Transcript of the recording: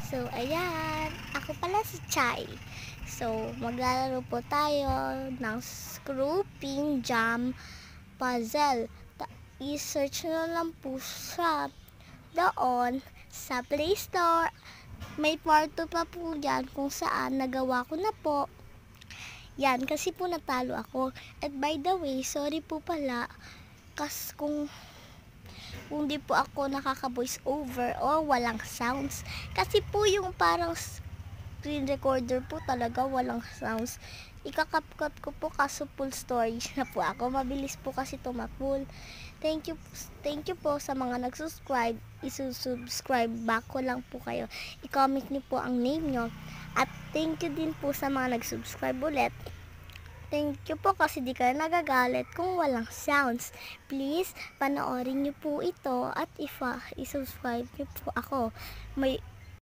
So, ayan. Ako pala si Chai. So, maglalaro po tayo ng Scrooping Jam Puzzle. I-search nyo lang po siya doon sa Play Store. May part 2 pa po dyan kung saan nagawa ko na po. Yan, kasi po natalo ako. At by the way, sorry po pala. Kung di po ako nakaka-voice over o walang sounds. Kasi po yung parang screen recorder po talaga walang sounds. Ikakap-cut ko po kaso full storage na po ako. Mabilis po kasi tumapul. Thank you po sa mga nag-subscribe. Isusubscribe back ko lang po kayo. I-comment niyo po ang name nyo. At thank you din po sa mga nag-subscribe ulit. Thank you po kasi di kayo nagagalit kung walang sounds. Please, panoorin niyo po ito at i-subscribe niyo po ako.